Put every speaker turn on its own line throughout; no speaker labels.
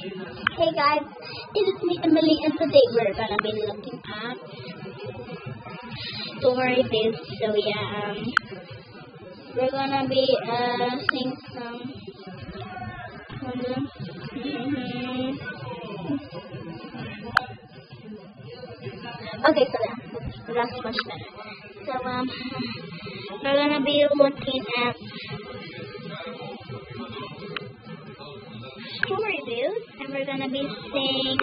Hey guys, it is me Emily, and today we're gonna be looking at Storybooth. So yeah, we're gonna be seeing some. Okay, so that's much better. So we're gonna be looking at Storybooth, and we're gonna be seeing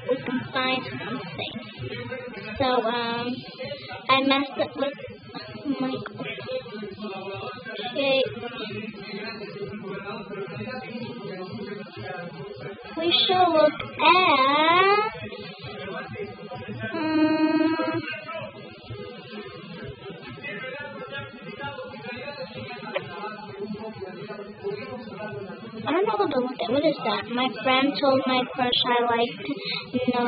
we can find something. So I messed up with my okay. We should look at I don't know what to look at. What is that? My friend told my crush I liked. No.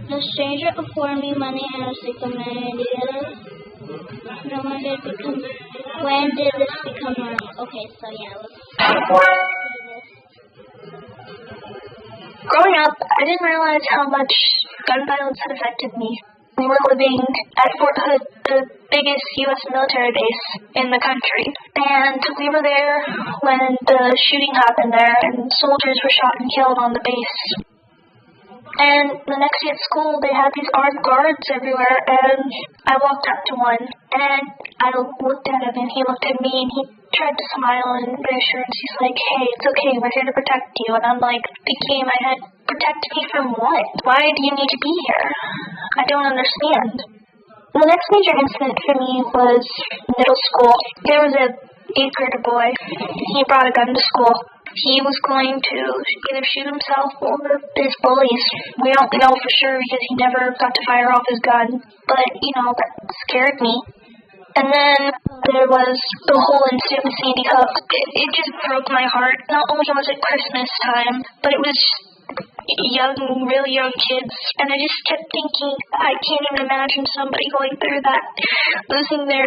The stranger afforded me money and I was like, no, when did this become normal? Okay, so yeah, let's see this.
Growing up, I didn't realize how much gun violence had affected me. We were living at Fort Hood, the biggest U.S. military base in the country. And we were there when the shooting happened there and soldiers were shot and killed on the base. And the next day at school, they had these armed guards everywhere, and I walked up to one, and I looked at him, and he looked at me, and he tried to smile and reassurance. He's like, hey, it's okay, we're here to protect you. And I'm like, thinking in my head, protect me from what? Why do you need to be here? I don't understand. The next major incident for me was middle school. There was a 8th grader boy. He brought a gun to school. He was going to either shoot himself or his bullies. We don't know for sure because he never got to fire off his gun. But, that scared me. And then there was the whole incident with Sandy Hook. It just broke my heart. Not only was it Christmas time, but it was really young kids. And I just kept thinking, I can't even imagine somebody going through that, losing their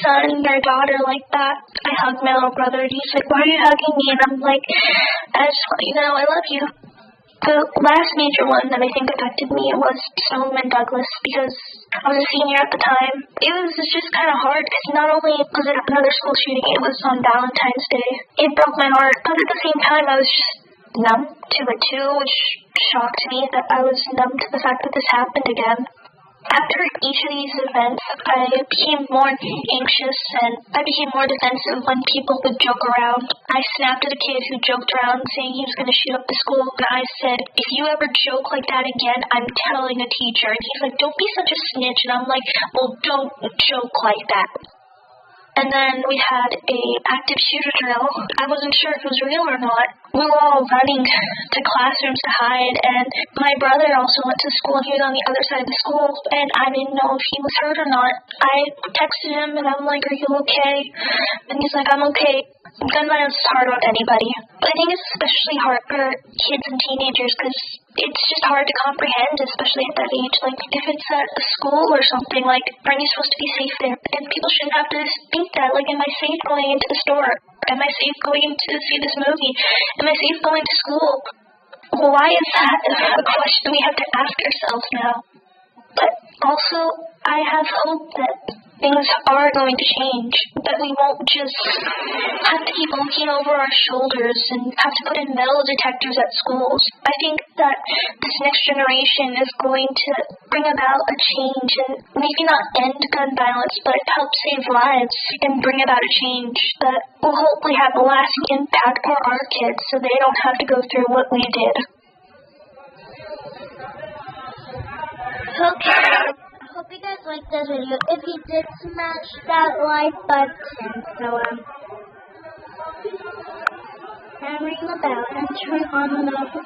son, their daughter like that. I hugged my little brother, and he's like, why are you hugging me? And I'm like, I just want you to know I love you. The last major one that I think affected me was Stoneman Douglas, because I was a senior at the time. It was just kind of hard, because not only was it another school shooting, it was on Valentine's Day. It broke my heart, but at the same time, I was just numb to it too, which shocked me that I was numb to the fact that this happened again. After each of these events, I became more anxious and I became more defensive when people would joke around. I snapped at a kid who joked around saying he was going to shoot up the school, and I said, if you ever joke like that again, I'm telling a teacher. And he's like, don't be such a snitch. And I'm like, well, don't joke like that. And then we had a active shooter drill. I wasn't sure if it was real or not. We were all running to classrooms to hide, and my brother also went to school, and he was on the other side of the school, and I didn't know if he was hurt or not. I texted him, and I'm like, are you okay? And he's like, I'm okay. Gun violence is hard on anybody, but I think it's especially hard for kids and teenagers because it's just hard to comprehend, especially at that age. Like, if it's at a school or something, like, aren't you supposed to be safe there? And people shouldn't have to think that. Like, am I safe going into the store? Am I safe going to see this movie? Am I safe going to school? Why is that a question we have to ask ourselves now? But also, I have hope that things are going to change, that we won't just have to keep looking over our shoulders and have to put in metal detectors at schools. I think that this next generation is going to bring about a change and maybe not end gun violence, but help save lives and bring about a change that will hopefully have a lasting impact for our kids so they don't have to go through what we did.
Okay. I hope you guys liked this video. If you did, smash that like button. So, and ring the bell and turn on the notifications.